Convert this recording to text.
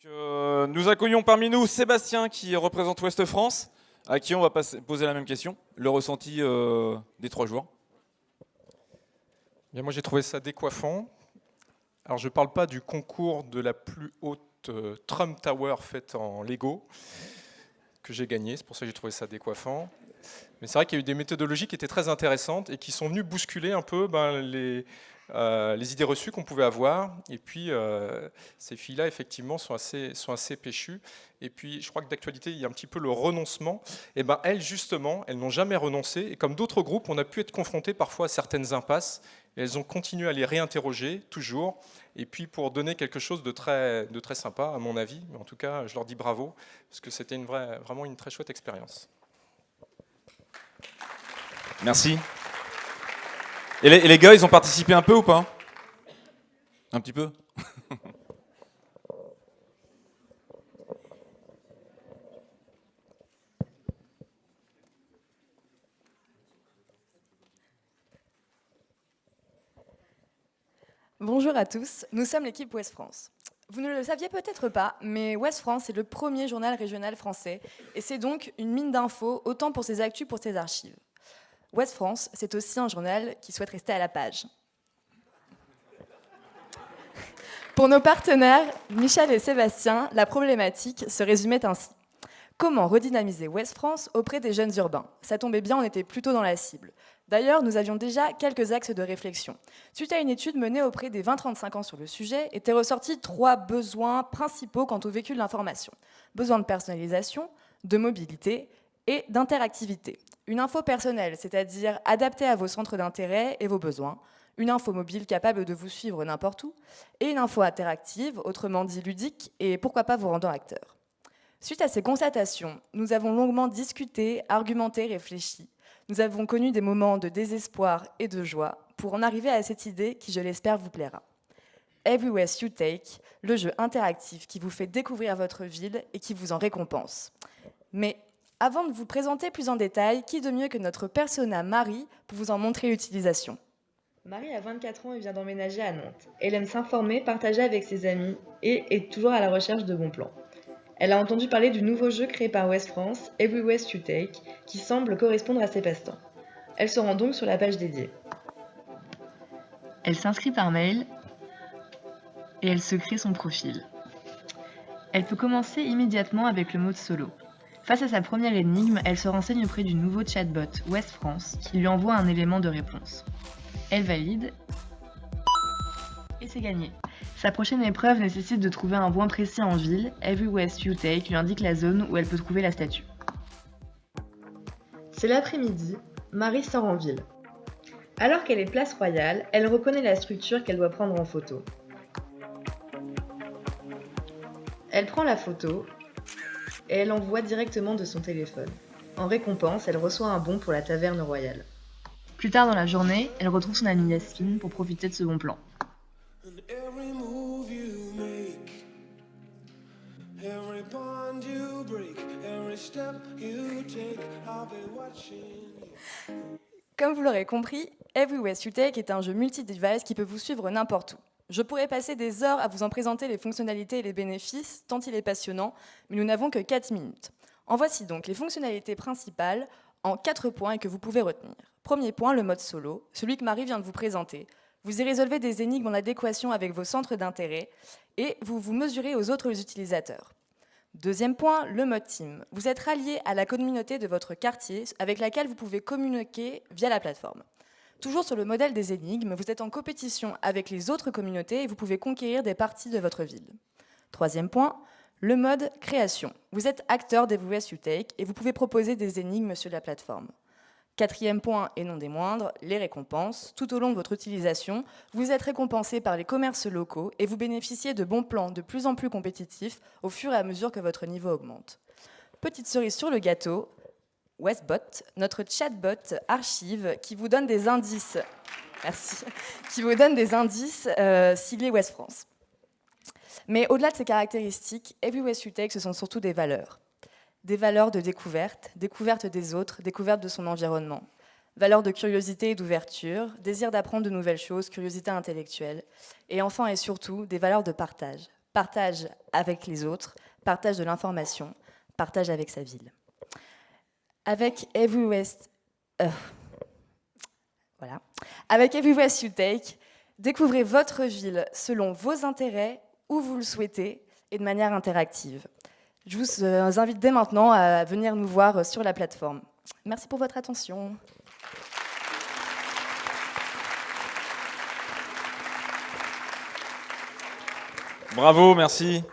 Nous accueillons parmi nous Sébastien qui représente Ouest France, à qui on va poser la même question, le ressenti des 3 jours. Bien, moi j'ai trouvé ça décoiffant. Alors je ne parle pas du concours de la plus haute Trump Tower faite en Lego que j'ai gagné, c'est pour ça que j'ai trouvé ça décoiffant. Mais c'est vrai qu'il y a eu des méthodologies qui étaient très intéressantes et qui sont venues bousculer un peu les idées reçues qu'on pouvait avoir. Et puis, ces filles-là, effectivement, sont assez péchues. Et puis, je crois que d'actualité, il y a un petit peu le renoncement. Et ben, elles, justement, elles n'ont jamais renoncé. Et comme d'autres groupes, on a pu être confrontés parfois à certaines impasses. Et elles ont continué à les réinterroger, toujours. Et puis, pour donner quelque chose de très sympa, à mon avis. Mais en tout cas, je leur dis bravo, parce que c'était vraiment une très chouette expérience. Merci. Et les gars, ils ont participé un peu ou pas? Un petit peu. Bonjour à tous, nous sommes l'équipe Ouest France. Vous ne le saviez peut-être pas, mais Ouest France est le premier journal régional français et c'est donc une mine d'infos, autant pour ses actus pour ses archives. Ouest France, c'est aussi un journal qui souhaite rester à la page. Pour nos partenaires, Michel et Sébastien, la problématique se résumait ainsi. Comment redynamiser Ouest France auprès des jeunes urbains? Ça tombait bien, on était plutôt dans la cible. D'ailleurs, nous avions déjà quelques axes de réflexion. Suite à une étude menée auprès des 20-35 ans sur le sujet, étaient ressortis 3 besoins principaux quant au véhicule d'information. Besoin de personnalisation, de mobilité et d'interactivité. Une info personnelle, c'est-à-dire adaptée à vos centres d'intérêt et vos besoins. Une info mobile capable de vous suivre n'importe où. Et une info interactive, autrement dit ludique, et pourquoi pas vous rendant acteur. Suite à ces constatations, nous avons longuement discuté, argumenté, réfléchi. Nous avons connu des moments de désespoir et de joie pour en arriver à cette idée qui, je l'espère, vous plaira. Every West You Take, le jeu interactif qui vous fait découvrir votre ville et qui vous en récompense. Mais avant de vous présenter plus en détail, qui de mieux que notre persona Marie pour vous en montrer l'utilisation? Marie a 24 ans et vient d'emménager à Nantes. Elle aime s'informer, partager avec ses amis et est toujours à la recherche de bons plans. Elle a entendu parler du nouveau jeu créé par Ouest France, Every West You Take, qui semble correspondre à ses passe-temps. Elle se rend donc sur la page dédiée. Elle s'inscrit par mail et elle se crée son profil. Elle peut commencer immédiatement avec le mode solo. Face à sa première énigme, elle se renseigne auprès du nouveau chatbot Ouest France qui lui envoie un élément de réponse. Elle valide et c'est gagné. Sa prochaine épreuve nécessite de trouver un point précis en ville. Every West You Take lui indique la zone où elle peut trouver la statue. C'est l'après-midi, Marie sort en ville. Alors qu'elle est place Royale, elle reconnaît la structure qu'elle doit prendre en photo. Elle prend la photo et elle l'envoie directement de son téléphone. En récompense, elle reçoit un bon pour la taverne royale. Plus tard dans la journée, elle retrouve son amie Yasmine pour profiter de ce bon plan. Comme vous l'aurez compris, Every West You Take est un jeu multi-device qui peut vous suivre n'importe où. Je pourrais passer des heures à vous en présenter les fonctionnalités et les bénéfices, tant il est passionnant, mais nous n'avons que 4 minutes. En voici donc les fonctionnalités principales en 4 points et que vous pouvez retenir. Premier point, le mode solo, celui que Marie vient de vous présenter. Vous y résolvez des énigmes en adéquation avec vos centres d'intérêt et vous vous mesurez aux autres utilisateurs. Deuxième point, le mode team. Vous êtes rallié à la communauté de votre quartier avec laquelle vous pouvez communiquer via la plateforme. Toujours sur le modèle des énigmes, vous êtes en compétition avec les autres communautés et vous pouvez conquérir des parties de votre ville. Troisième point, le mode création. Vous êtes acteur d'Every West You Take et vous pouvez proposer des énigmes sur la plateforme. Quatrième point, et non des moindres, les récompenses. Tout au long de votre utilisation, vous êtes récompensé par les commerces locaux et vous bénéficiez de bons plans de plus en plus compétitifs au fur et à mesure que votre niveau augmente. Petite cerise sur le gâteau, Westbot, notre chatbot archive qui vous donne des indices. Merci. Qui vous donne des indices ciblés Ouest France. Mais au-delà de ces caractéristiques, Every West You Take, ce sont surtout des valeurs. Des valeurs de découverte, découverte des autres, découverte de son environnement. Valeurs de curiosité et d'ouverture, désir d'apprendre de nouvelles choses, curiosité intellectuelle. Et enfin et surtout, des valeurs de partage. partage avec les autres, partage de l'information, partage avec sa ville. Avec Every West, Avec Every West You Take, découvrez votre ville selon vos intérêts, où vous le souhaitez, et de manière interactive. Je vous invite dès maintenant à venir nous voir sur la plateforme. Merci pour votre attention. Bravo, merci.